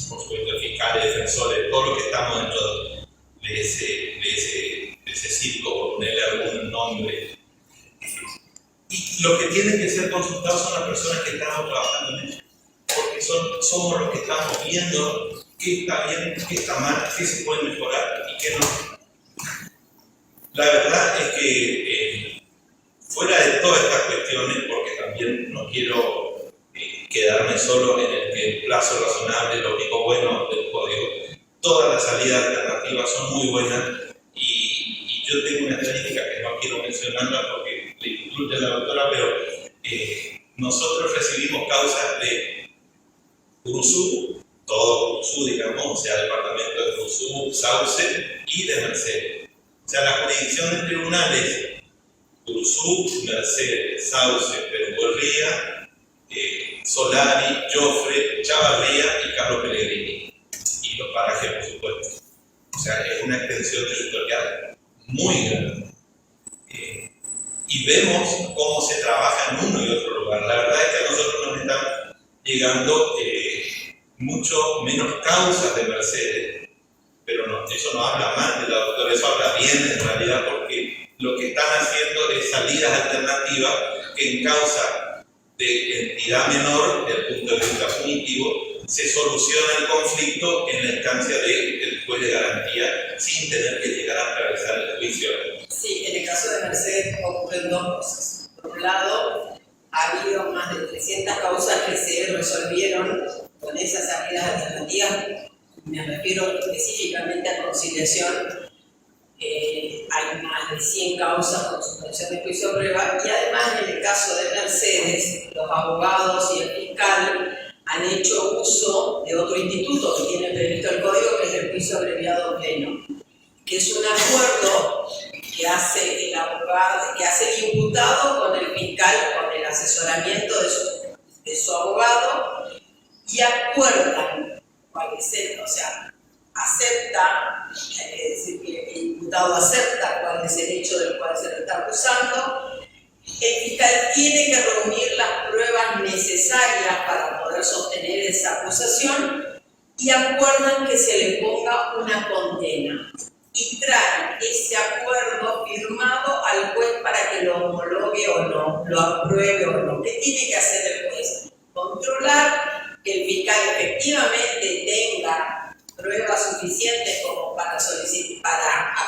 por supuesto, fiscales, defensores, todos los que estamos dentro de ese circo, por ponerle algún nombre. Y los que tienen que ser consultados son las personas que estamos trabajando en ello, porque somos los que estamos viendo qué está bien, qué está mal, qué se puede mejorar y qué no. La verdad es que fuera de todas estas cuestiones, porque también no quiero quedarme solo en el plazo razonable, lo único bueno del código, todas las salidas alternativas son muy buenas y yo tengo una estadística que no quiero mencionarla porque le incluye a la doctora, pero nosotros recibimos causas de Curuzú, todo Curuzú, digamos, o sea, departamento de Curuzú, Sauce y de Mercedes. O sea, la jurisdicción de tribunales, Curuzú, Mercedes, Sauce, Perú-Gorría, Solari, Joffre, Chavarría y Carlos Pellegrini. Y los parajes, por supuesto. O sea, es una extensión territorial muy grande. Y vemos cómo se trabaja en uno y otro lugar. La verdad es que a nosotros nos están llegando mucho menos causas de Mercedes, pero no, eso no habla mal de la doctora, eso habla bien en realidad, porque lo que están haciendo es salidas alternativas que en causa de entidad menor, desde el punto de vista punitivo, se soluciona el conflicto en la instancia del juez de garantía sin tener que llegar a atravesar el juicio. Sí, en el caso de Mercedes ocurren dos cosas. Por un lado, ha habido más de 300 causas que se resolvieron con esas salidas alternativas. Me refiero específicamente a conciliación. Hay más de 100 causas con suspensión de juicio de prueba y además en el caso de Mercedes, los abogados y el fiscal han hecho uso de otro instituto que tiene previsto el código, que es el juicio abreviado pleno, que es un acuerdo que hace el abogado, que hace el imputado con el fiscal, con el asesoramiento de su abogado, y acuerdan cuál es el, o sea, acepta, es decir, que el imputado acepta cuál es el hecho del cual se le está acusando. El fiscal tiene que reunir las pruebas necesarias para poder sostener esa acusación y acuerdan que se le ponga una condena y traen ese acuerdo firmado al juez para que lo homologue o no, lo apruebe o no. ¿Qué tiene que hacer el juez? Controlar que el fiscal efectivamente tenga pruebas suficientes como para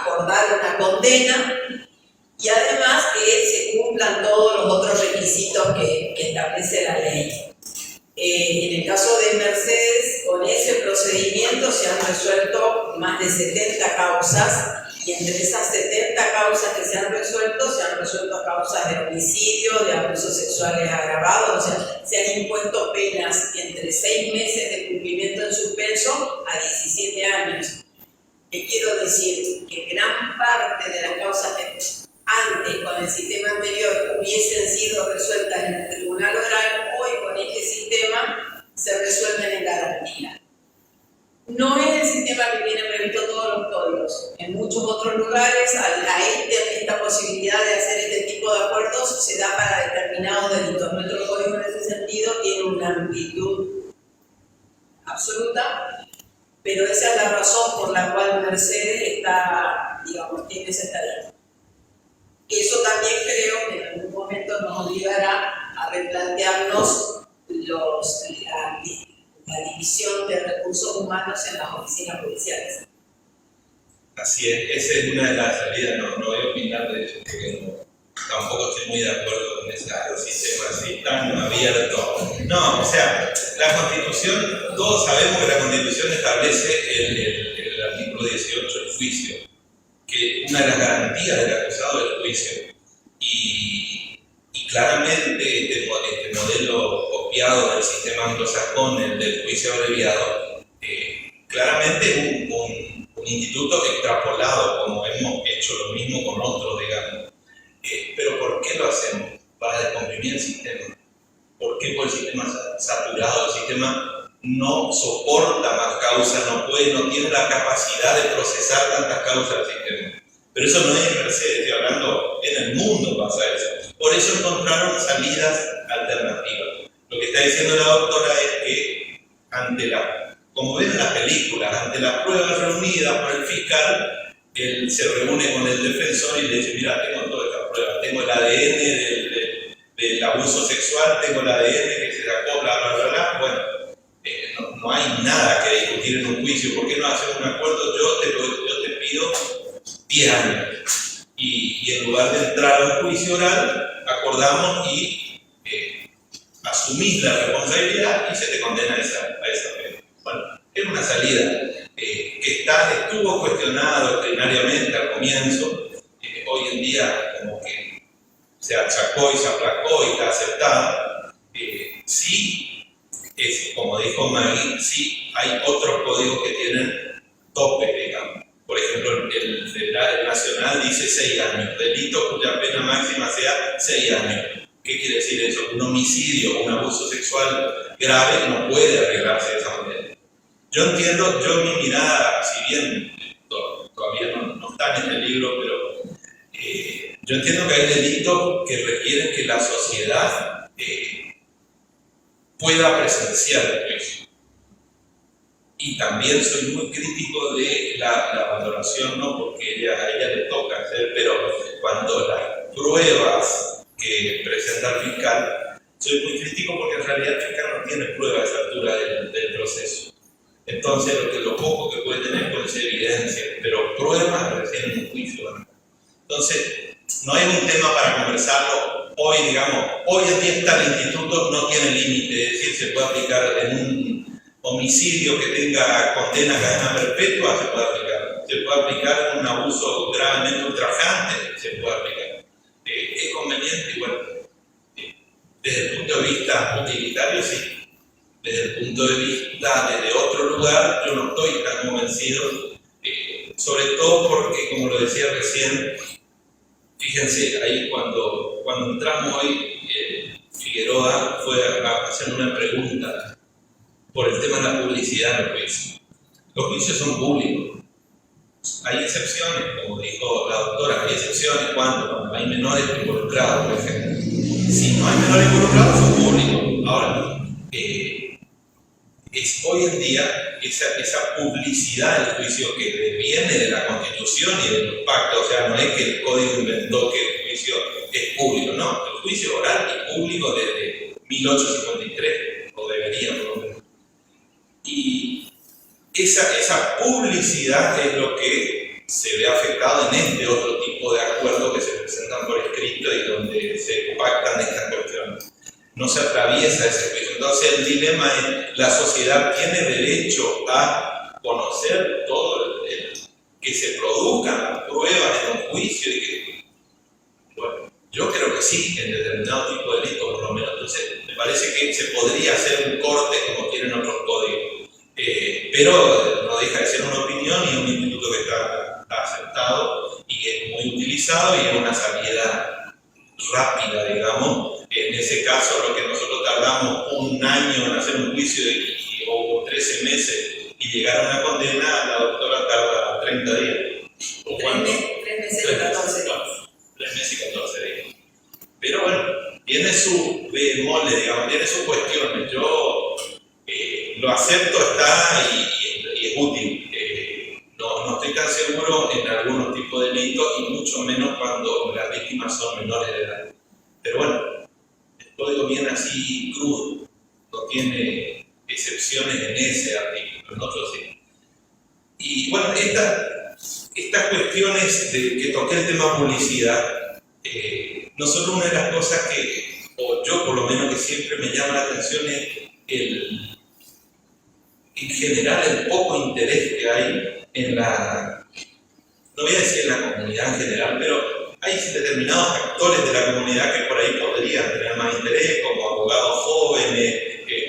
acordar una condena y además que se cumplan todos los otros requisitos que establece la ley. En el caso de Mercedes, con ese procedimiento se han resuelto más de 70 causas y entre esas 70 causas que se han resuelto causas de homicidio, de abusos sexuales agravados, o sea, se han impuesto penas entre 6 meses de cumplimiento en suspenso a 17 años. ¿Qué quiero decir? Que gran parte de las causas que antes, con el sistema anterior, hubiesen sido resueltas en el tribunal oral, hoy con este sistema se resuelven en garantía. No es el sistema que tiene previsto todos los códigos. En muchos otros lugares, esta posibilidad de hacer este tipo de acuerdos se da para determinados delitos. Nuestro código en ese sentido tiene una amplitud absoluta, pero esa es la razón por la cual Mercedes tiene esa estadística. Eso también creo que en algún momento nos obligará a replantearnos la división de recursos humanos en las oficinas judiciales. Así es, esa es una de las salidas, no voy a opinar de eso, porque tampoco estoy muy de acuerdo con ese sistema así tan abierto. No, o sea, la Constitución, todos sabemos que la Constitución establece el artículo 18, el juicio, que una de las garantías del acusado es el juicio. Y claramente este modelo copiado del sistema anglosajón, el del juicio abreviado, claramente es un instituto extrapolado, como hemos hecho lo mismo con otros, digamos. Pero ¿por qué lo hacemos? Para descomprimir el sistema. ¿Por qué? Porque el sistema saturado, el sistema no soporta más causas, no tiene la capacidad de procesar tantas causas del sistema. Pero eso no es en Mercedes, estoy hablando, en el mundo pasa eso. Por eso encontraron salidas alternativas. Lo que está diciendo la doctora es que ante la como ven en las películas, ante las pruebas reunidas por el fiscal, él se reúne con el defensor y le dice, mira, tengo todas estas pruebas, tengo el ADN del abuso sexual, tengo el ADN que se sacó, bla, bla, bla, bla. Bueno, no hay nada que discutir en un juicio. ¿Por qué no hacemos un acuerdo? Yo te pido 10 años. Y en lugar de entrar a un juicio oral, acordamos y asumís la responsabilidad y se te condena a esa pena. Bueno, es una salida que estuvo cuestionada doctrinariamente al comienzo. Hoy en día como que se achacó y se aplacó y está aceptada. Sí, como dijo Maggie, sí hay otros códigos que tienen tope, digamos. Por ejemplo, el nacional dice 6 años, delito cuya pena máxima sea 6 años. ¿Qué quiere decir eso? Un homicidio o un abuso sexual grave no puede arreglarse de esa manera. Yo entiendo, mi mirada, si bien todavía no está en este libro, pero yo entiendo que hay delitos que requieren que la sociedad pueda presenciar el juicio. Y también soy muy crítico de la valoración, no porque a ella le toca hacer, pero cuando las pruebas que presenta el fiscal, soy muy crítico porque en realidad el fiscal no tiene pruebas a esa altura del proceso. Entonces, lo poco que puede tener puede ser evidencia, pero pruebas recién en un juicio, ¿no? Entonces, no es un tema para conversarlo hoy, digamos, hoy en día el instituto no tiene límite, es decir, se puede aplicar en un homicidio que tenga condena cadena perpetua, se puede aplicar en un abuso gravemente ultrajante, se puede aplicar. Es conveniente, y bueno, desde el punto de vista utilitario, sí. Desde el punto de vista desde otro lugar, yo no estoy tan convencido, sobre todo porque, como lo decía recién, fíjense, ahí cuando entramos hoy, Figueroa fue a hacer una pregunta por el tema de la publicidad del juicio. Los juicios son públicos. Hay excepciones, como dijo la doctora, hay excepciones cuando hay menores involucrados, por ejemplo. Si no hay menores involucrados, son públicos. Ahora, hoy en día esa publicidad del juicio que viene de la Constitución y de los pactos, o sea, no es que el Código inventó que el juicio es público, no, el juicio oral es público desde 1853, o debería por lo menos. Y esa publicidad es lo que se ve afectado en este otro tipo de acuerdos que se presentan por escrito y donde se pactan estas cuestiones. No se atraviesa ese juicio. Entonces el dilema es, la sociedad tiene derecho a conocer todo que se produzcan las pruebas en un juicio y que, bueno, yo creo que sí, en determinado tipo de delito por lo menos. Entonces me parece que se podría hacer un corte como tienen otros códigos, pero no deja de ser una opinión y un instituto que está aceptado y que es muy utilizado y es una salida rápida, digamos. En ese caso, lo que nosotros tardamos 1 año en hacer un juicio o 13 meses y llegar a una condena, la doctora tarda 30 días. ¿O cuánto? 3 meses y 14 días. 3 meses y 14 días. Pero bueno, tiene su bemoles, digamos, tiene sus cuestiones. Yo lo acepto, está y es útil. No estoy tan seguro en algunos tipos de delitos y mucho menos cuando las víctimas son menores de edad. Pero bueno, el código viene así crudo, no tiene excepciones en ese artículo, en otros sí. Y bueno, estas cuestiones de que toqué el tema publicidad, nosotros una de las cosas que, o yo por lo menos que siempre me llama la atención es en general el poco interés que hay en no voy a decir en la comunidad en general, pero hay determinados actores de la comunidad que por ahí podrían tener más interés, como abogados jóvenes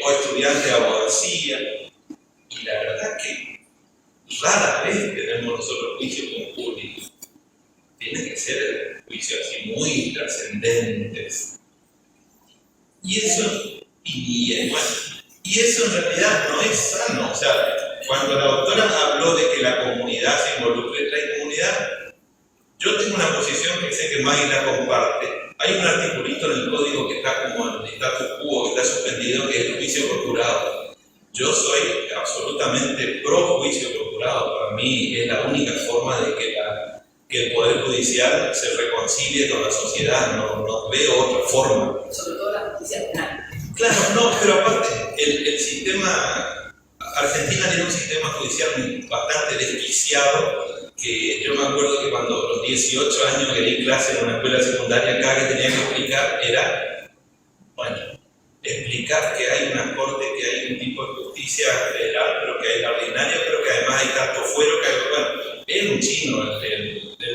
o estudiantes de abogacía. Y la verdad que rara vez tenemos nosotros juicios con público. Tienen que ser juicios así muy trascendentes. Y eso en realidad no es sano. O sea, cuando la doctora habló de que la comunidad se involucre, la comunidad, yo tengo una posición que sé que Maggie la comparte. Hay un articulito en el código que está como en status quo, que está suspendido, que es el juicio por jurado. Yo soy absolutamente pro juicio por jurado. Para mí es la única forma de que el Poder Judicial se reconcilie con la sociedad. No veo otra forma. Sobre todo la justicia penal. Claro, no, pero aparte, el sistema, Argentina tiene un sistema judicial bastante desquiciado, que yo me acuerdo que cuando a los 18 años que di clase en una escuela secundaria acá, que tenía que explicar era, bueno, explicar que hay una corte, que hay un tipo de justicia federal, pero que hay la ordinaria, pero que además hay tanto fuero que hay, bueno, es un chino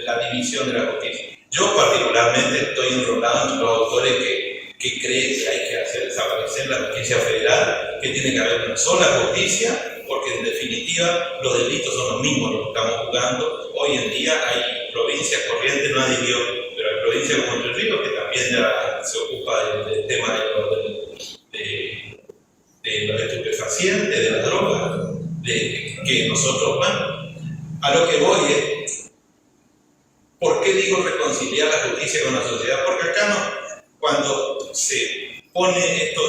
la división de la justicia. Yo particularmente estoy enrolado entre los autores que creen que hay que hacer desaparecer la justicia federal, que tiene que haber una sola justicia, porque en definitiva los delitos son los mismos los que estamos jugando. Hoy en día hay provincias, Corrientes no adhirió, pero hay provincias como Entre Ríos que también ya se ocupa del tema de los estupefacientes, de la droga, que nosotros, bueno, a lo que voy es, ¿por qué digo reconciliar la justicia con la sociedad? Porque acá no, cuando se pone esto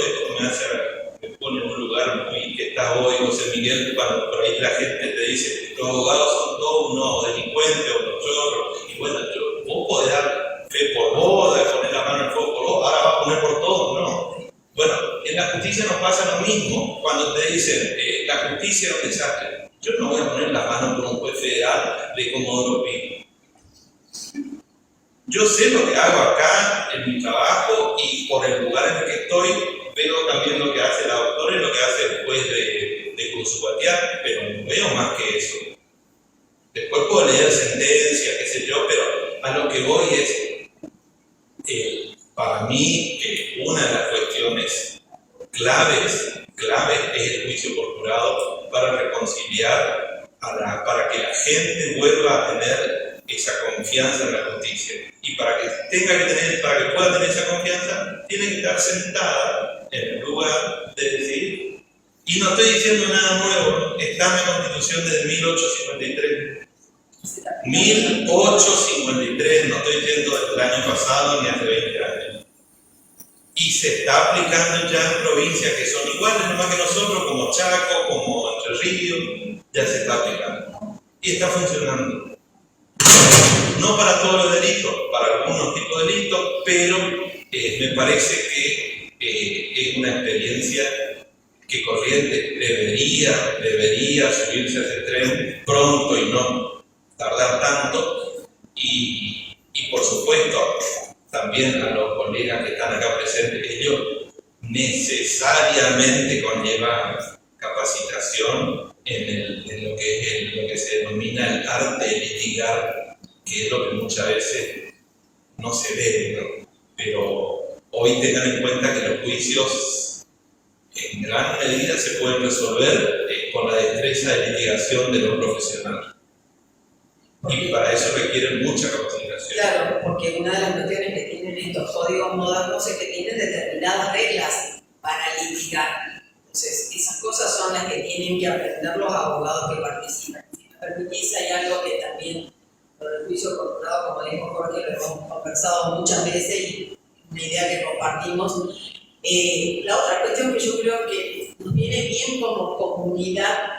me pone en un lugar muy que está hoy José Miguel, cuando por ahí la gente te dice, los abogados son todos unos delincuentes o unos chorros, y bueno, vos podés dar fe por vos, poner la mano en el fuego por vos, ahora vas a poner por todos, no. Bueno, en la justicia nos pasa lo mismo, cuando te dicen, la justicia es un desastre. Yo no voy a poner la mano por un juez federal de Comodoro Pi. Yo sé lo que hago acá en mi trabajo y por el lugar en el que estoy veo también lo que hace la doctora y lo que hace el juez de Cursupatear, pero no veo más que eso. Después puedo leer sentencias, qué sé yo, pero a lo que voy es, para mí, una de las cuestiones claves es el juicio por jurado para reconciliar, para que la gente vuelva a tener esa confianza en la justicia. Y para que pueda tener esa confianza, tiene que estar sentada en el lugar de decir, y no estoy diciendo nada nuevo, está en la Constitución desde 1853. 1853, no estoy diciendo desde el año pasado ni hace 20 años. Y se está aplicando ya en provincias que son iguales, nomás que nosotros, como Chaco, como Entre Ríos, ya se está aplicando. Y está funcionando. No para todos los delitos, para algunos tipos de delitos, pero me parece que es una experiencia que Corrientes debería subirse a ese tren pronto y no tardar tanto. Y por supuesto, también a los colegas que están acá presentes, ellos necesariamente conllevan capacitación en lo que se denomina el arte de litigar, que es lo que muchas veces no se ve, ¿no? Pero hoy tengan en cuenta que los juicios en gran medida se pueden resolver con la destreza de litigación de los profesionales. Y para eso requieren mucha capacitación. Claro, porque una de las cuestiones que tienen estos códigos modernos es que tienen determinadas reglas para litigar. Entonces, esas cosas son las que tienen que aprender los abogados que participan. Si me permitís, hay algo que también, con el juicio por jurado, como dijo Jorge, lo hemos conversado muchas veces y una idea que compartimos. La otra cuestión que yo creo que nos viene bien como comunidad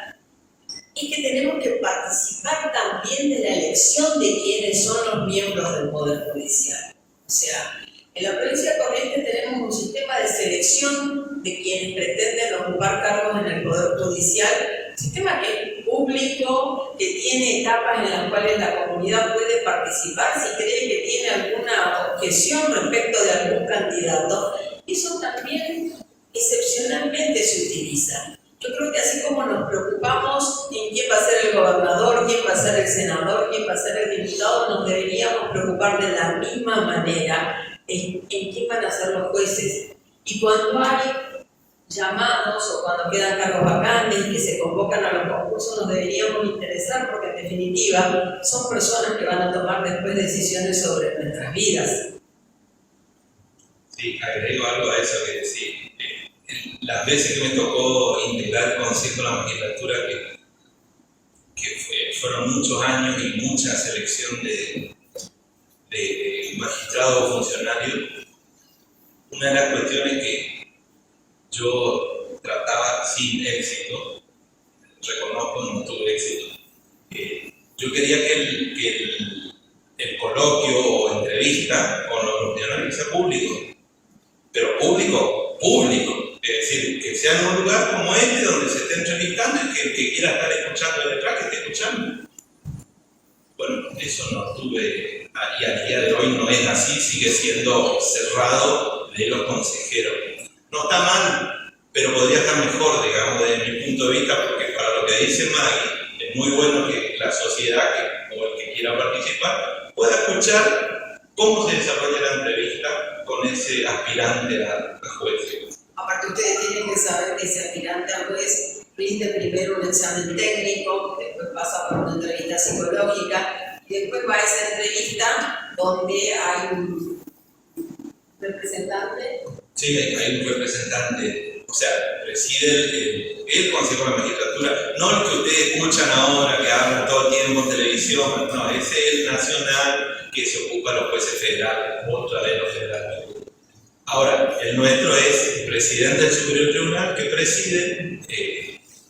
es que tenemos que participar también de la elección de quiénes son los miembros del Poder Judicial. O sea, en la provincia de Corrientes tenemos un sistema de selección de quienes pretenden ocupar cargos en el Poder Judicial, un sistema que es público, que tiene etapas en las cuales la comunidad puede participar si cree que tiene alguna objeción respecto de algún candidato. Eso también excepcionalmente se utiliza. Yo creo que así como nos preocupamos en quién va a ser el gobernador, quién va a ser el senador, quién va a ser el diputado, nos deberíamos preocupar de la misma manera en quién van a ser los jueces. Y cuando hay llamados o cuando quedan cargos vacantes que se convocan a los concursos, nos deberíamos interesar porque en definitiva son personas que van a tomar después decisiones sobre nuestras vidas. Sí, agrego algo a eso que decís. Las veces que me tocó integrar el Consejo de la Magistratura, que fueron muchos años y mucha selección de magistrados o funcionarios, una de las cuestiones que yo trataba sin éxito, reconozco, no tuve éxito. Yo quería que el coloquio o entrevista con los funcionarios sea público, pero público, es decir, que sea en un lugar como este donde se esté entrevistando y que el que quiera estar escuchando detrás, que esté escuchando. Bueno, eso no tuve, y al día de hoy no es así, sigue siendo cerrado de los consejeros. No está mal, pero podría estar mejor, digamos, desde mi punto de vista, porque para lo que dice Maggie, es muy bueno que la sociedad, o el que quiera participar, pueda escuchar cómo se desarrolla la entrevista con ese aspirante a juez. Aparte, ustedes tienen que saber que ese aspirante a juez rinde primero un examen técnico, después pasa por una entrevista psicológica, y después va a esa entrevista donde hay un representante. Sí, hay un representante, o sea, preside el Consejo de la Magistratura, no el que ustedes escuchan ahora, que hablan todo el tiempo en televisión, no, ese es el nacional que se ocupa de los jueces federales, otra de los federales. Ahora, el nuestro es el presidente del Superior Tribunal, que preside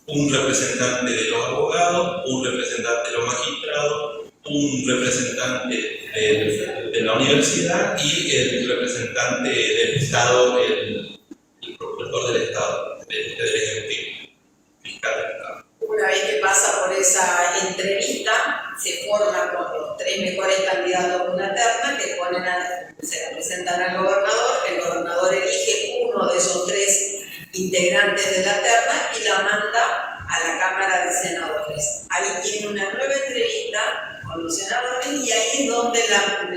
un representante de los abogados, un representante de los magistrados, un representante de la universidad y el representante del Estado, el procurador del Estado, del Ejecutivo, fiscal del Estado. Una vez que pasa por esa entrevista, se forma con los 3 mejores candidatos de una terna que se la presentan al gobernador. El gobernador elige uno de esos 3 integrantes de la terna y la manda a la Cámara de Senadores. Ahí tiene una nueva entrevista con los senadores y ahí es donde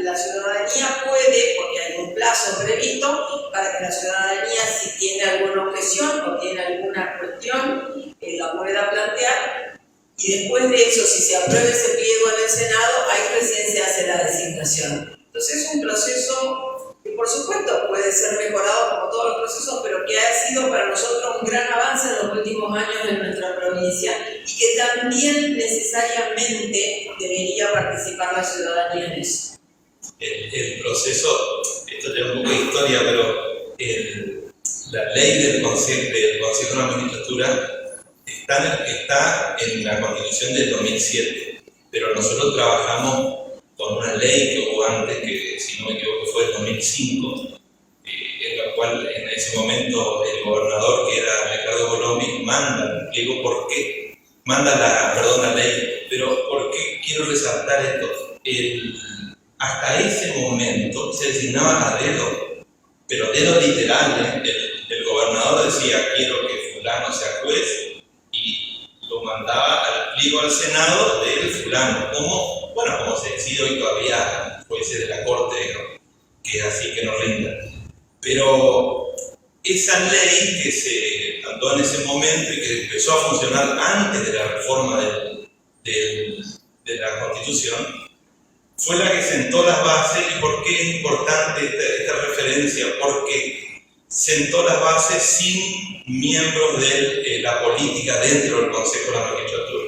la ciudadanía puede, porque hay un plazo previsto para que la ciudadanía, si tiene alguna objeción o tiene alguna cuestión, la pueda plantear. Y después de eso, si se aprueba ese pliego en el Senado, ahí recién se hace la designación. Entonces es un proceso que por supuesto puede ser mejorado como todos los procesos, pero que ha sido para nosotros un gran avance en los últimos años en nuestra provincia y que también necesariamente debería participar la ciudadanía en eso. El proceso, esto tiene un poco de historia, pero la ley del Consejo de la Magistratura está en la Constitución del 2007, pero nosotros trabajamos con una ley que hubo antes, que si no me equivoco fue el 2005, en la cual en ese momento el gobernador, que era Ricardo Colombia, manda el pliego. ¿Por qué? Manda la ley, pero ¿por qué quiero resaltar esto? Hasta ese momento se designaba a dedo, pero dedo literal. El gobernador decía, quiero que fulano sea juez, y lo mandaba al pliego al Senado del fulano, como se decide hoy todavía jueces de la Corte, ¿no? Que es así, que no rindan. Pero esa ley que se mandó en ese momento y que empezó a funcionar antes de la reforma de la Constitución, fue la que sentó las bases. ¿Y por qué es importante esta referencia? Porque sentó las bases sin miembros de la política dentro del Consejo de la Magistratura.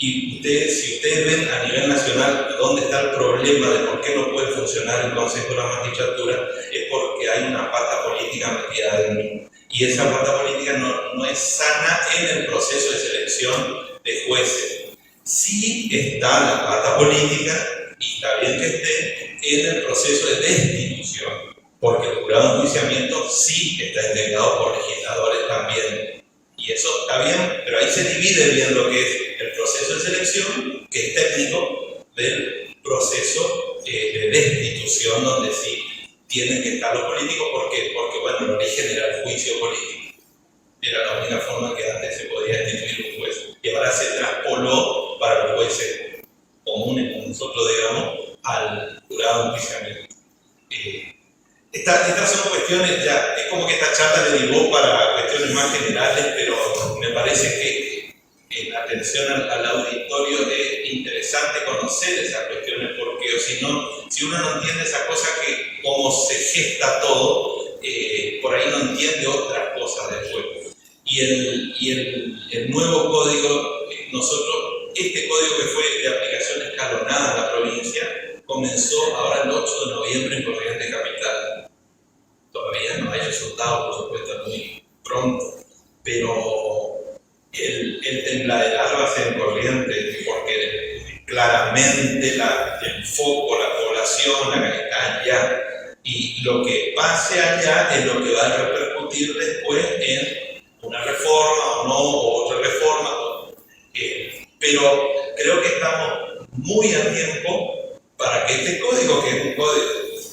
Y si ustedes ven a nivel nacional dónde está el problema de por qué no puede funcionar el Consejo de la Magistratura, es porque hay una pata política metida dentro. Y esa pata política no es sana en el proceso de selección de jueces. Sí está la pata política, y está bien que esté, en el proceso de destitución, porque el jurado de enjuiciamiento sí está integrado por legisladores también. Y eso está bien, pero ahí se divide bien lo que es el proceso de selección, que es técnico, del proceso de destitución, donde sí tienen que estar los políticos. ¿Por qué? Porque, bueno, el origen era el juicio político. Era la única forma que antes se podía destituir un juez. Y ahora se traspoló para los jueces comunes, como nosotros, digamos, al jurado de enjuiciamiento. Estas son cuestiones, ya, es como que esta charla derivó para cuestiones más generales, pero me parece que en atención al auditorio es interesante conocer esas cuestiones, porque si uno no entiende esa cosa, que cómo se gesta todo, por ahí no entiende otras cosas después. Y el nuevo código, este código que fue de aplicación escalonada en la provincia, comenzó ahora el 8 de noviembre en Corrientes Capital. Todavía no hay resultados, por supuesto, muy pronto, pero el tembladeral va a ser en corriente, porque claramente el foco, la población está allá, y lo que pase allá es lo que va a repercutir después en una reforma o no, o otra reforma. Pero creo que estamos muy a tiempo para que este código, que es un código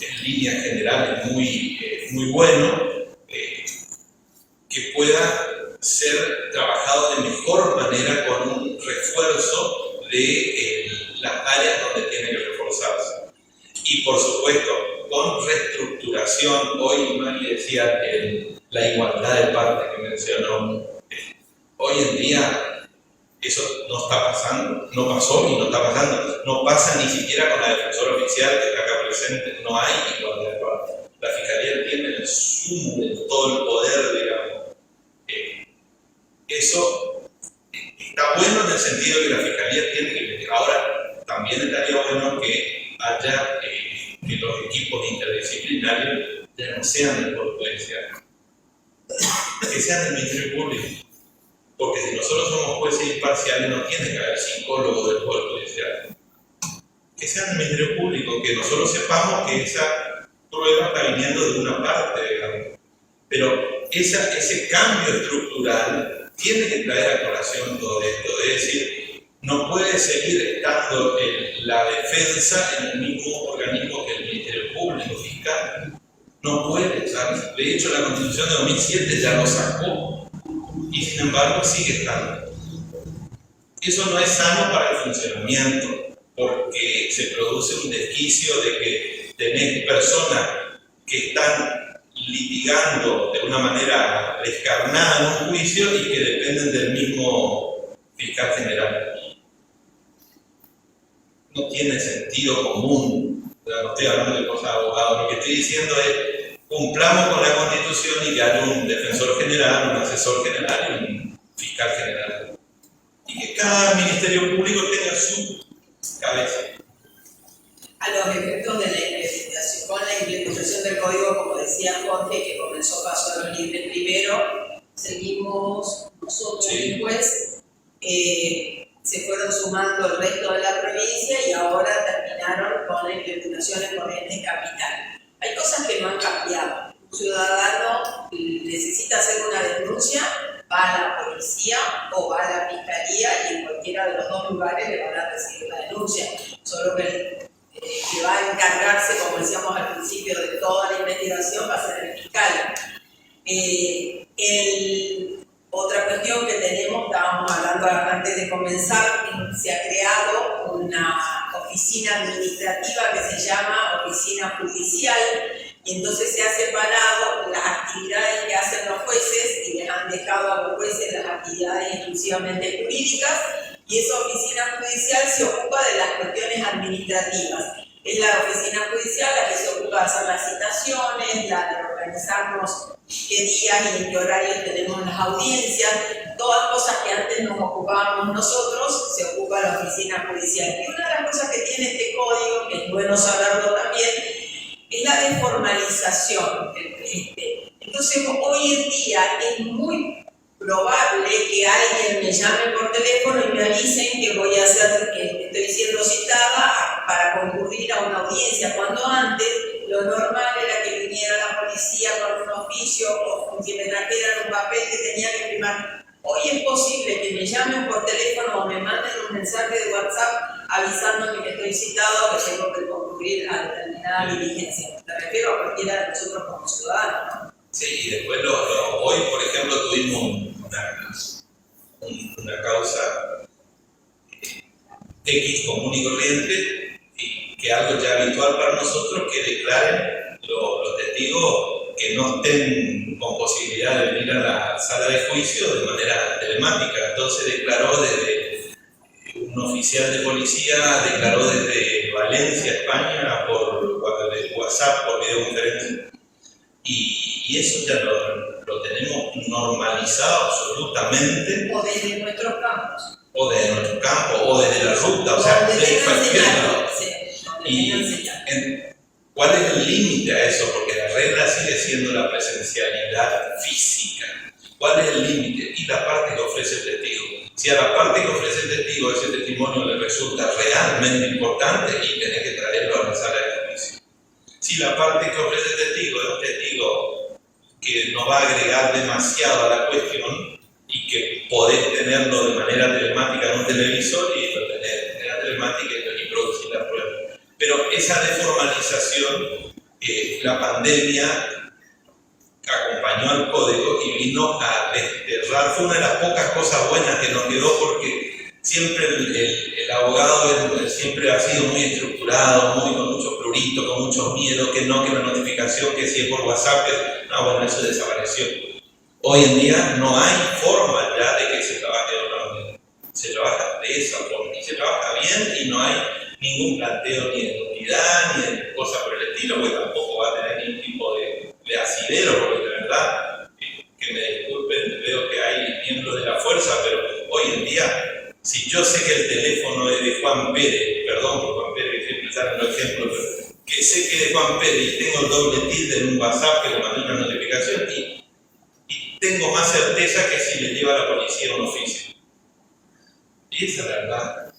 en líneas generales muy bueno, que pueda ser trabajado de mejor manera con un refuerzo de las áreas donde tiene que reforzarse. Y por supuesto, con reestructuración. Hoy Mari decía la igualdad de partes que mencionó. Hoy en día eso no está pasando, no pasó y no está pasando. No pasa ni siquiera con la defensora oficial que está acá presente. No hay igualdad de partes. La Fiscalía tiene el sumo de todo el poder, digamos. Eso está bueno en el sentido de que la Fiscalía tiene que investigar. Ahora, también estaría bueno que haya que los equipos interdisciplinarios ya no sean del Poder Judicial, que sean del Ministerio Público. Porque si nosotros somos jueces imparciales, no tiene que haber psicólogos del Poder Judicial. Que sean del Ministerio Público, que nosotros sepamos que esa prueba está viniendo de una parte, digamos. Pero ese cambio estructural tiene que traer a colación todo esto. Es decir, no puede seguir estando la defensa en el mismo organismo que el Ministerio Público Fiscal. No puede, ¿sabes? De hecho, la Constitución de 2007 ya lo sacó y sin embargo sigue estando. Eso no es sano para el funcionamiento, porque se produce un desquicio de que tenés personas que están litigando de una manera descarnada en un juicio y que dependen del mismo fiscal general. No tiene sentido común. No estoy hablando de cosas de abogados. Lo que estoy diciendo es: cumplamos con la Constitución y que haya un defensor general, un asesor general y un fiscal general. Y que cada ministerio público tenga su cabeza. A los efectos de la implementación, con la implementación del código, como decía Jorge, que comenzó Paso a los Libres primero, seguimos nosotros después, se fueron sumando el resto de la provincia y ahora terminaron con la implementación en Corrientes Capital. Hay cosas que no han cambiado. Un ciudadano necesita hacer una denuncia, va a la policía o va a la fiscalía y en cualquiera de los dos lugares le van a recibir la denuncia. Solo que va a encargarse, como decíamos al principio, de toda la investigación va a ser el fiscal. Otra cuestión que tenemos, estábamos hablando antes de comenzar, se ha creado una oficina administrativa que se llama Oficina Judicial, y entonces se ha separado las actividades que hacen los jueces y les han dejado a los jueces las actividades exclusivamente jurídicas, y esa oficina judicial se ocupa de las cuestiones administrativas. Es la oficina judicial la que se ocupa de hacer las citaciones, la de organizarnos qué días y en qué horarios tenemos las audiencias, todas cosas que antes nos ocupábamos nosotros, se ocupa la oficina judicial. Y una de las cosas que tiene este código, que es bueno saberlo también, es la desformalización. Entonces, hoy en día es muy probable que alguien me llame por teléfono y me avisen que voy a hacer, que estoy siendo citada para concurrir a una audiencia, cuando antes lo normal era que viniera la policía con un oficio o que me trajeran un papel que tenía que firmar. Hoy es posible que me llamen por teléfono o me manden un mensaje de WhatsApp avisándome que estoy citado o que tengo que concurrir a determinada diligencia. Me refiero a cualquiera de nosotros como ciudadanos, ¿no? Sí, y después hoy, por ejemplo, tuvimos una causa X común y corriente, y que algo ya habitual para nosotros, que declaren los testigos que no estén con posibilidad de venir a la sala de juicio de manera telemática. Entonces declaró desde un oficial de policía, declaró desde Valencia, España, por WhatsApp, por videoconferencia. Y eso ya lo tenemos normalizado absolutamente. O desde nuestros campos. O desde nuestro campo, o desde la ruta, o sea, desde cualquier lado. ¿Cuál es el límite a eso? Porque la regla sigue siendo la presencialidad física. ¿Cuál es el límite? ofrece el testigo, ese testimonio le resulta realmente importante y tenés que traerlo a la sala de juicio. Si la parte que ofrece el testigo es un testigo que no va a agregar demasiado a la cuestión y que podés tenerlo de manera telemática en un televisor y lo tenés de manera telemática y producir la prueba. Pero esa deformalización, la pandemia acompañó al código y vino a desterrar. Fue una de las pocas cosas buenas que nos quedó, porque siempre el abogado siempre ha sido muy estructurado, muy con mucho prurito, con mucho miedo, que la notificación, que si es por WhatsApp, bueno, eso desapareció. Hoy en día no hay forma ya de que se trabaje de otra manera. Se trabaja de esa forma y se trabaja bien y no hay ningún planteo ni de nulidad ni de cosas por el estilo, porque tampoco va a tener ningún tipo de asidero, porque de verdad, que me disculpen, veo que hay miembros de la fuerza, pero hoy en día, si yo sé que el teléfono es de Juan Pérez, perdón por Juan Pérez, que siempre salen los ejemplos, pero que sé que es de Juan Pérez y tengo el doble tilde en un WhatsApp que le mandé una notificación y tengo más certeza que si le lleva a la policía un oficio. Y esa es la verdad.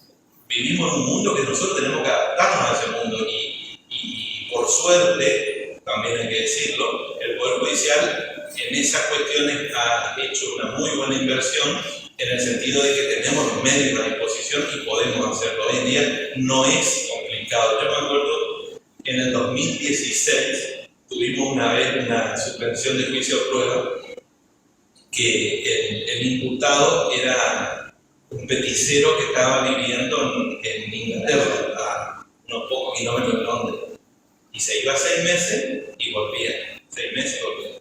Vivimos en un mundo que nosotros tenemos que adaptarnos a ese mundo y por suerte, también hay que decirlo, el Poder Judicial en esas cuestiones ha hecho una muy buena inversión en el sentido de que tenemos los medios a disposición y podemos hacerlo. Hoy en día no es complicado. Yo me acuerdo que en el 2016 tuvimos una vez una suspensión de juicio de prueba que el imputado era un peticero que estaba viviendo en Inglaterra, a unos pocos kilómetros de Londres. Y se iba 6 meses y volvía. 6 meses y volvía.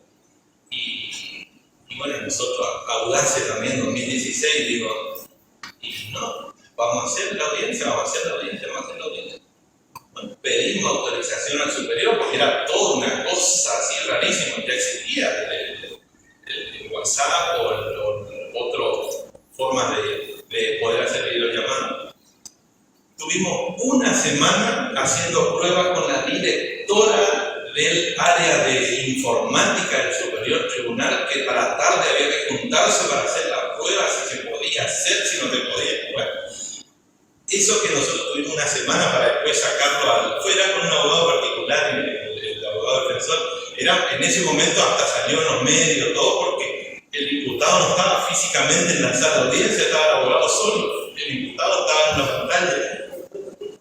Y bueno, nosotros, audaces también en 2016, digo, y no, vamos a hacer la audiencia. Bueno, pedimos autorización al superior porque era toda una cosa así rarísima, ya existía el WhatsApp o otras formas de poder hacer videollamadas. Tuvimos una semana haciendo pruebas con la directora del área de informática del Superior Tribunal, que a la tarde había que juntarse para hacer la prueba, si se podía hacer, si no se podía. Bueno, eso que nosotros tuvimos una semana para después sacarlo fuera con un abogado particular, el abogado defensor, en ese momento hasta salió en los medios, todo, porque el imputado no estaba físicamente en la sala de audiencia, estaba el abogado solo, el imputado estaba en la pantalla.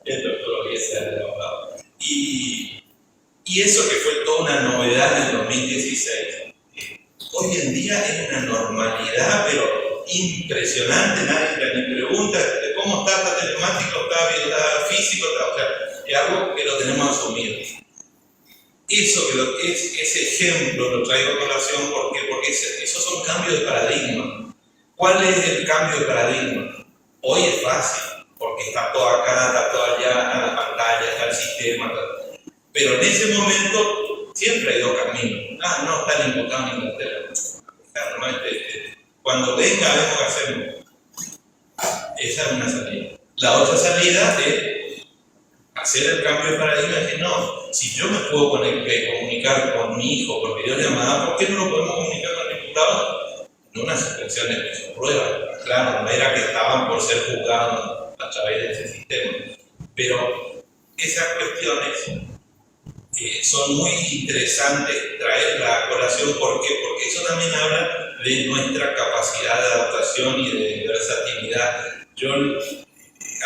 El doctor Oliesa era el abogado. Y eso que fue toda una novedad en el 2016, hoy en día es una normalidad, pero impresionante. Nadie me pregunta cómo está telemático, está físico, o sea, es algo que lo tenemos asumido. Ese ejemplo lo traigo a colación porque esos son cambios de paradigma. ¿Cuál es el cambio de paradigma? Hoy es fácil, porque está todo acá, está todo allá, está la pantalla, está el sistema, pero en ese momento siempre hay dos caminos. No está el imputado en Inglaterra. Cuando venga, vemos qué hacemos. Esa es una salida. La otra salida es hacer el cambio de paradigma. Es que no, si yo me puedo comunicar con mi hijo por videollamada, ¿por qué no lo podemos comunicar con el imputado? En una suspensión de juicio prueba. Claro, no era que estaban por ser juzgados a través de ese sistema. Pero esas cuestiones son muy interesantes traerla a colación. ¿Por qué? Porque eso también habla de nuestra capacidad de adaptación y de versatilidad. Yo,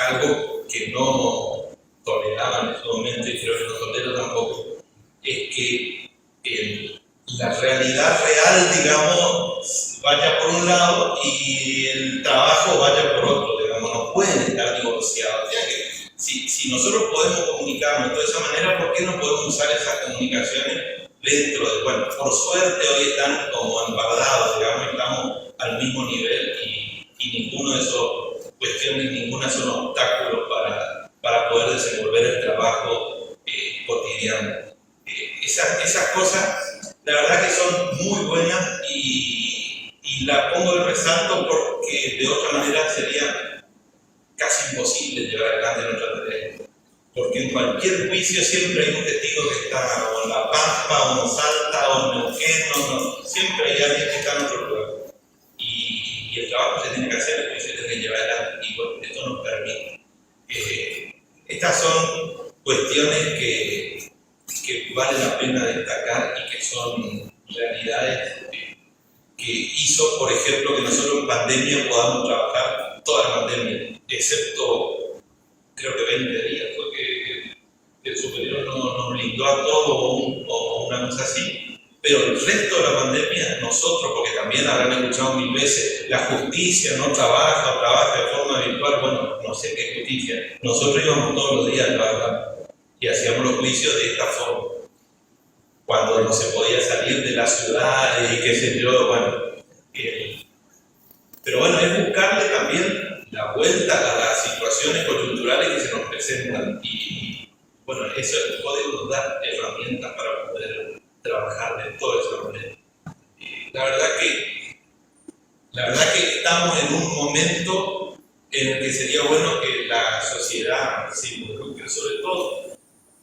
algo que no toleraba en ese momento, y creo que no tolero tampoco, es que la realidad real, digamos, vaya por un lado y el trabajo vaya por otro, digamos, no pueden estar divorciados. O sea que si nosotros podemos comunicarnos de esa manera, ¿por qué no podemos usar esas comunicaciones dentro de, bueno, por suerte hoy están como embardados, digamos, estamos al mismo nivel y ninguna de esas cuestiones, ninguna son obstáculos para poder desenvolver el trabajo cotidiano. Esas cosas, la verdad que son muy buenas y la pongo de resalto porque de otra manera sería casi imposible llevar adelante nuestra tarea. Porque en cualquier juicio siempre hay un testigo que está o en La Pampa, o en Salta, o en Neuquén, siempre hay alguien que está en otro lugar. Y el trabajo se tiene que hacer, el juicio tiene que llevar adelante y bueno, esto nos permite. Estas son cuestiones que vale la pena destacar y que son realidades que hizo, por ejemplo, que nosotros en pandemia podamos trabajar toda la pandemia, excepto creo que 20 días, porque el superior nos blindó a todos o una cosa así. Pero el resto de la pandemia, nosotros, porque también habrán escuchado 1000 veces, la justicia no trabaja o trabaja de forma virtual, bueno, no sé qué justicia. Nosotros íbamos todos los días a trabajar y hacíamos los juicios de esta forma. Cuando no se podía salir de la ciudad y qué sé yo, bueno. Pero bueno, es buscarle también la vuelta a las situaciones coyunturales que se nos presentan. Y bueno, eso el código nos da herramientas para poder trabajar de toda esa manera. La verdad que estamos en un momento en el que sería bueno que la sociedad se involucre, sobre todo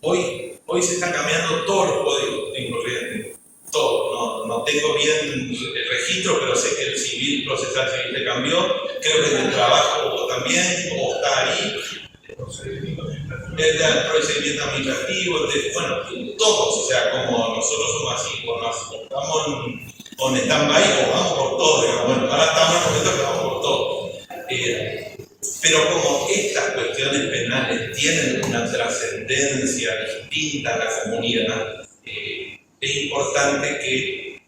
hoy se están cambiando todos los códigos en corriente, todos. No tengo bien el registro, pero sé que el civil, procesal civil se cambió, creo que el trabajo también, o está ahí. El procedimiento administrativo, bueno, todos, o sea, como nosotros somos así, cuando estamos en stand-by o vamos por todo, digamos, bueno, ahora estamos en el momento que vamos por todo. Pero como estas cuestiones penales tienen una trascendencia distinta a la comunidad, es importante que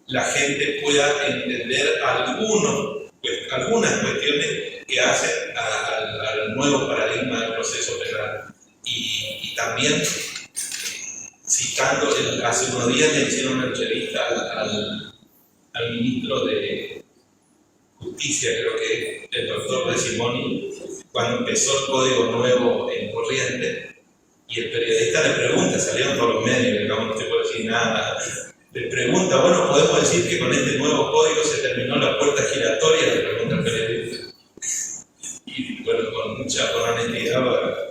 la gente pueda entender algunas cuestiones que hacen al nuevo paradigma del proceso penal. Y también, citando, hace unos días le hicieron una entrevista al ministro de Justicia, creo que el doctor De Simoni, cuando empezó el código nuevo en Corrientes, y el periodista le pregunta, salieron todos los medios, no te puedo decir nada, le pregunta, bueno, ¿podemos decir que con este nuevo código se terminó la puerta giratoria? Le pregunta el periodista. Y bueno, con honestidad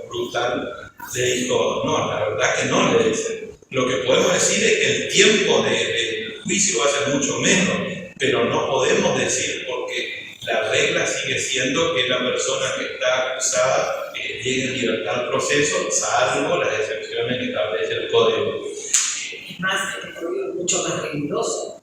brutal, le dijo, no, la verdad que no, le dice. Lo que podemos decir es que el tiempo del juicio va a ser mucho menos, pero no podemos decir porque la regla sigue siendo que la persona que está acusada llegue en libertad al proceso, salvo las excepciones que establece el código. Es más, el código es mucho más riguroso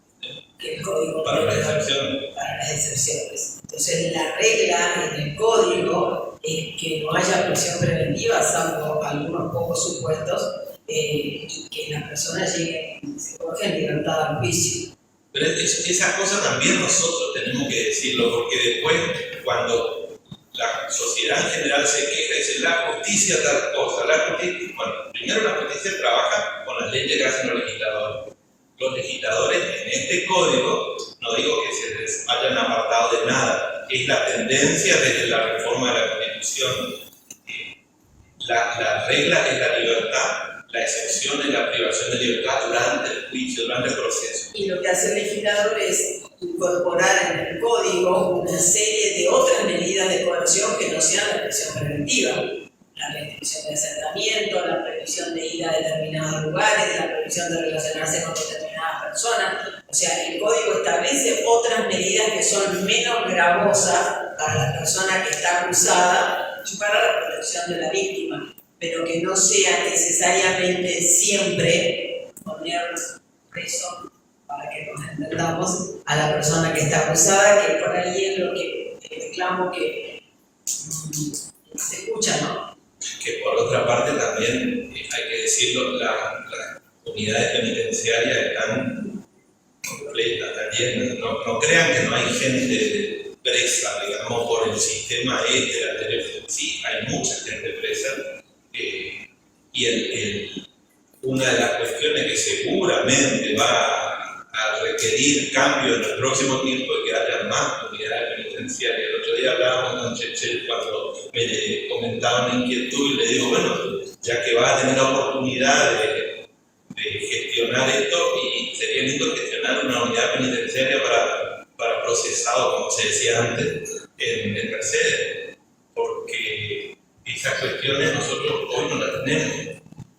que el código para las excepciones. Para las excepciones. Entonces, la regla en el código es que no haya prisión preventiva, salvo algunos pocos supuestos, y que la persona llegue en libertad al juicio. Pero esa cosa también nosotros tenemos que decirlo, porque después, cuando la sociedad en general se queja y dice la justicia tal cosa, la justicia, bueno, primero la justicia trabaja con las leyes que hacen los legisladores. Los legisladores en este código, no digo que se les hayan apartado de nada, es la tendencia desde la reforma de la Constitución. La regla es la libertad, la excepción es la privación de libertad durante el juicio, durante el proceso. Y lo que hace el legislador es incorporar en el código una serie de otras medidas de coerción que no sean la prisión preventiva. La restricción de acercamiento, la prohibición de ir a determinados lugares, la prohibición de relacionarse con determinadas personas. O sea, el código establece otras medidas que son menos gravosas para la persona que está acusada y para la protección de la víctima, pero que no sea necesariamente siempre poner preso, para que nos entendamos, a la persona que está acusada, que por ahí es lo que reclamo que se escucha, ¿no? Que por otra parte también, hay que decirlo, las unidades penitenciarias están completas, están llenas. No crean que no hay gente presa, digamos, por el sistema la teléfono. Sí, hay mucha gente presa. Y una de las cuestiones que seguramente va a requerir cambio en el próximo tiempo es que haya más unidades penitenciarias. El otro día hablábamos con Chechel cuando me comentaba una inquietud y le digo, bueno, ya que vas a tener la oportunidad de gestionar esto, y sería lindo gestionar una unidad penitenciaria para procesados, como se decía antes, en Mercedes, porque esas cuestiones nosotros hoy no las tenemos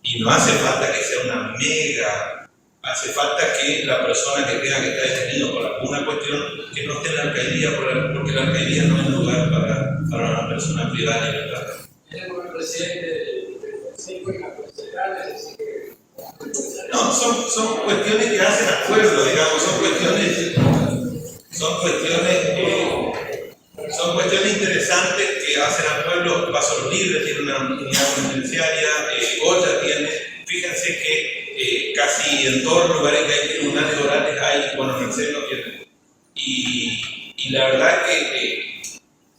y no hace falta que sea una mega hace falta que la persona que tenga que estar detenido por alguna cuestión, que no esté en la alcaldía, porque la alcaldía no es lugar para una persona privada de libertad. Tenemos el presidente del Consejo y la concejal, así que... No, son cuestiones que hacen al pueblo, digamos, son cuestiones interesantes que hacen al pueblo. Pasos Libres tiene una unidad penitenciaria, Goya tiene, fíjense que casi en todos los lugares que hay tribunales orales hay, bueno, Mercedes no tiene. Y la verdad que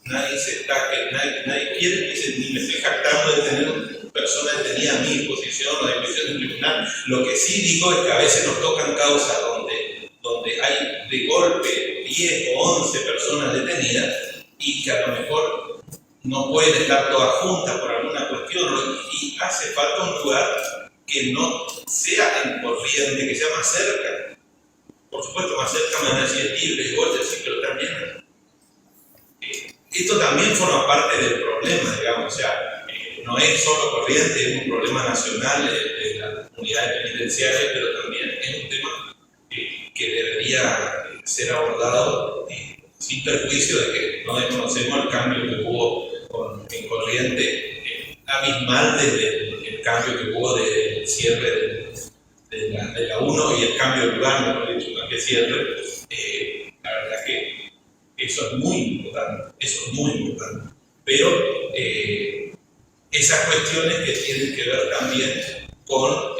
nadie quiere, ni me estoy jactando de tener personas detenidas a mi disposición o a disposición del tribunal. Lo que sí digo es que a veces nos tocan causas donde hay de golpe 10 o 11 personas detenidas y que a lo mejor no pueden estar todas juntas por alguna cuestión, y hace falta un lugar que no sea en corriente, que sea más cerca. Por supuesto, más cerca me van a decir libre y golpe, sí, pero también esto también forma parte del problema, digamos, o sea, no es solo corriente, es un problema nacional de las unidades penitenciarias, pero también es un tema que debería ser abordado sin perjuicio de que no desconocemos el cambio que hubo en corriente abismal desde el cambio que hubo del cierre de la 1 y el cambio de lugar, mejor dicho, más que cierre. La verdad que eso es muy importante. Pero esas cuestiones que tienen que ver también con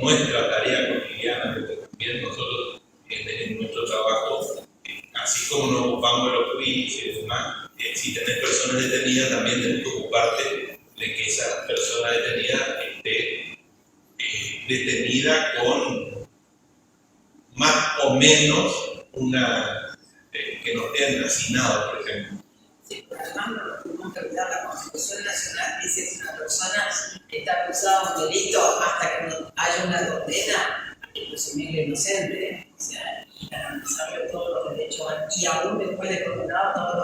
nuestra tarea cotidiana, porque también nosotros en nuestro trabajo, así como nos ocupamos de los juicios y demás, si tenés personas detenidas, también tenés que ocuparte de que esa persona detenida esté detenida con más o menos que no esté hacinado, por ejemplo. Sí, pero además no tenemos que olvidar, la Constitución Nacional dice que una persona está acusada de un delito hasta que no haya una condena, que presumirle inocente, o sea, y garantizarle todos los derechos, y aún después de condenado todos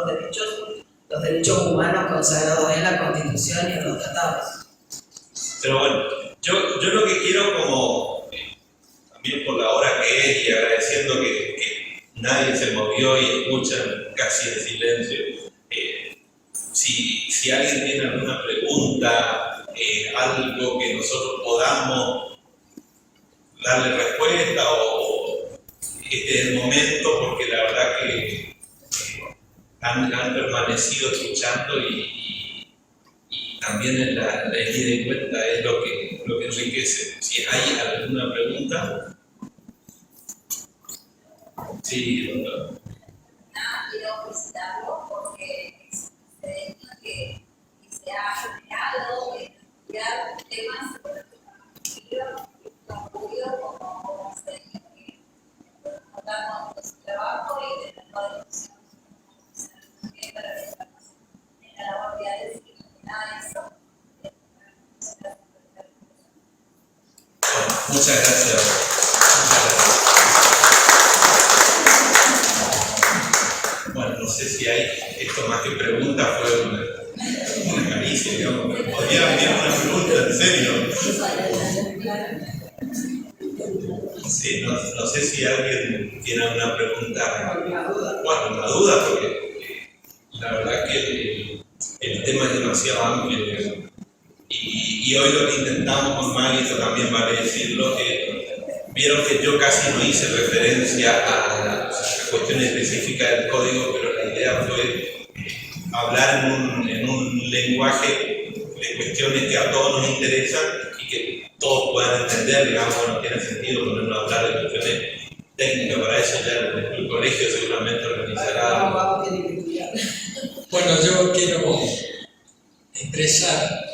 los derechos humanos consagrados en la Constitución y en los tratados. Pero bueno, yo lo que quiero, como también por la hora que es y agradeciendo que nadie se movió y escuchan casi en silencio, si alguien tiene alguna pregunta, algo que nosotros podamos darle respuesta, o este es el momento, porque la verdad que han permanecido escuchando y también en la ida y vuelta es lo que enriquece. Si hay alguna pregunta. Sí, doctor. Quiero felicitarlo porque es un precedente que se ha generado en estudiar temas sobre el apoyo como se dice que podamos notar su trabajo y de la discusión para la labor diaria y nada de eso. Muchas gracias. Bueno, no sé si hay esto más que pregunta, fue una caricia, digamos. Podría venir una pregunta, en serio. Sí, no sé si alguien tiene alguna pregunta. Bueno, una duda, porque la verdad que el tema es demasiado amplio. Y hoy lo que intentamos con Maggie, esto también vale decirlo, vieron que yo casi no hice referencia a cuestiones específicas del código, pero la idea fue hablar en un lenguaje de cuestiones que a todos nos interesan y que todos puedan entender, digamos, no tiene sentido ponernos a hablar de cuestiones técnicas. Para eso ya el colegio seguramente organizará. Bueno, yo quiero expresar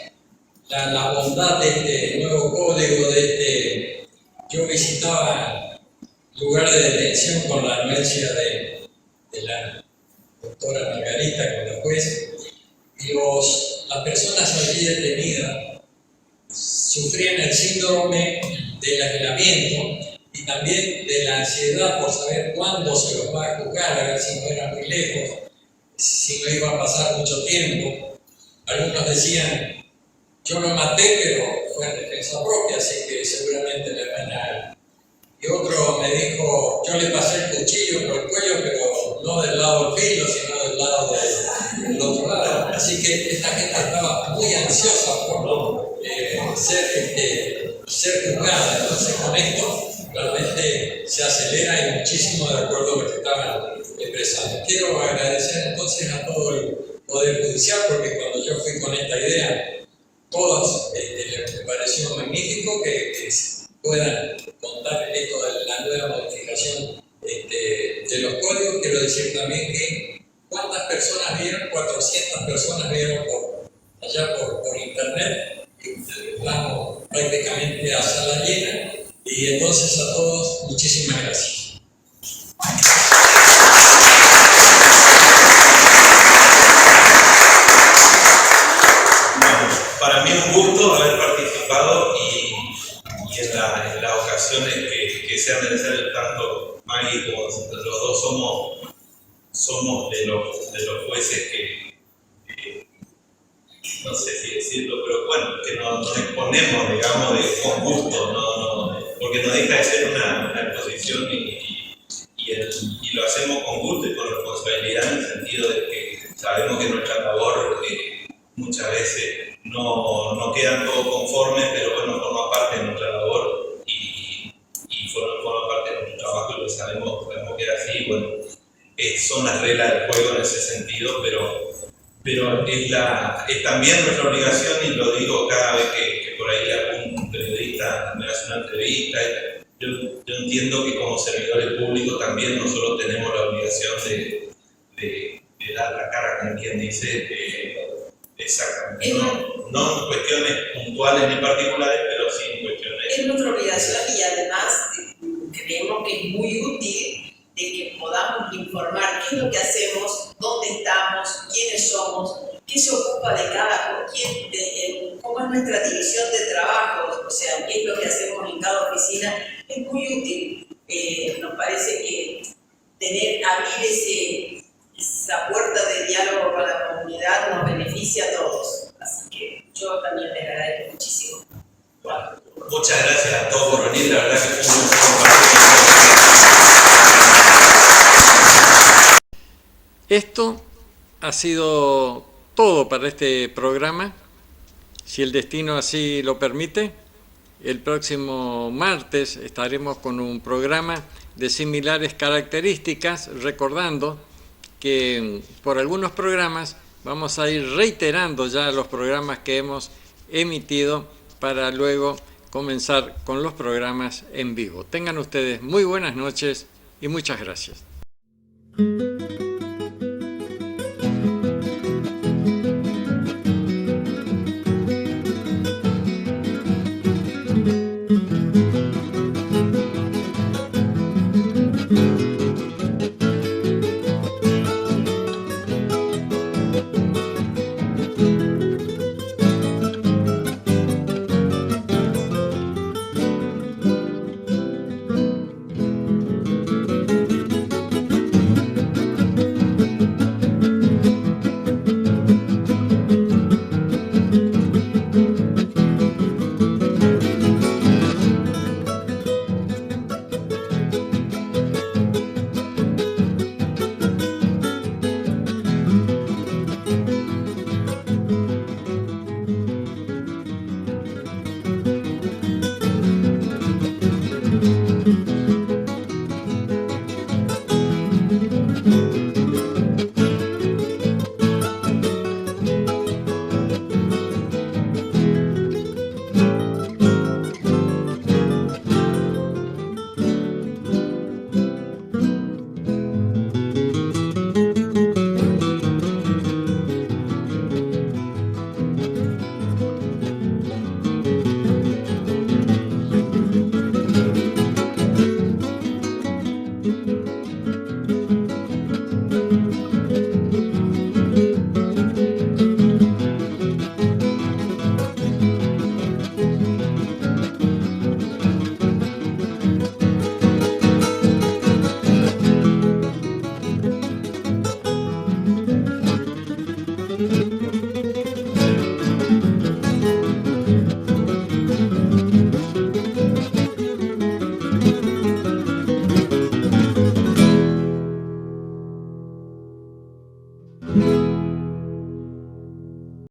la bondad de este nuevo código, yo visitaba lugar de detención con la anuencia de la doctora Margarita, con la juez, y las personas allí detenidas sufrían el síndrome del aislamiento y también de la ansiedad por saber cuándo se los va a juzgar, a ver si no era muy lejos, si no iba a pasar mucho tiempo. Algunos decían, Yo me maté, pero fue en defensa propia, así que seguramente me van a... Y otro me dijo, yo le pasé el cuchillo por el cuello, pero no del lado del filo, sino del lado del otro lado. Así que esta gente estaba muy ansiosa por ser juzgada. Entonces con esto realmente se acelera y muchísimo de acuerdo a lo que estaban expresando. Quiero agradecer entonces a todo el Poder Judicial, porque cuando yo fui con esta idea, todos les pareció magnífico que puedan contar esto de la nueva modificación de los códigos. Quiero decir también que cuántas personas vieron, 400 personas vieron allá por internet, y vamos prácticamente a sala llena, y entonces a todos muchísimas gracias. Para mí es un gusto haber participado y en las ocasiones que sean necesarias, tanto Maggie como nosotros, los dos somos de los jueces que no sé si decirlo, pero bueno, que nos exponemos, digamos, con gusto, porque no deja de ser una exposición y lo hacemos con gusto y con responsabilidad, en el sentido de que sabemos que nuestra labor muchas veces no quedan todos conformes, pero bueno, forma parte de nuestra labor y forma parte de nuestro trabajo, y lo sabemos que era así. Bueno, son las reglas del juego en ese sentido, pero es también nuestra obligación, y lo digo cada vez que por ahí algún periodista me hace una entrevista. Yo entiendo que como servidores públicos también nosotros tenemos la obligación de dar la cara, como quien dice, exactamente. No en cuestiones puntuales ni particulares, pero sí en cuestiones. Es nuestra obligación, y además creemos que es muy útil de que podamos informar qué es lo que hacemos, dónde estamos, quiénes somos, qué se ocupa de cada quién, cómo es nuestra división de trabajos, o sea, qué es lo que hacemos en cada oficina. Es muy útil. Nos parece que abrir esa puerta de diálogo con la comunidad nos beneficia a todos. Así que yo también les agradezco muchísimo. Bueno, muchas gracias a todos por venir, la verdad que fue un gusto compartir. Esto ha sido todo para este programa. Si el destino así lo permite, el próximo martes estaremos con un programa de similares características, recordando que por algunos programas vamos a ir reiterando ya los programas que hemos emitido para luego comenzar con los programas en vivo. Tengan ustedes muy buenas noches y muchas gracias. Thank you.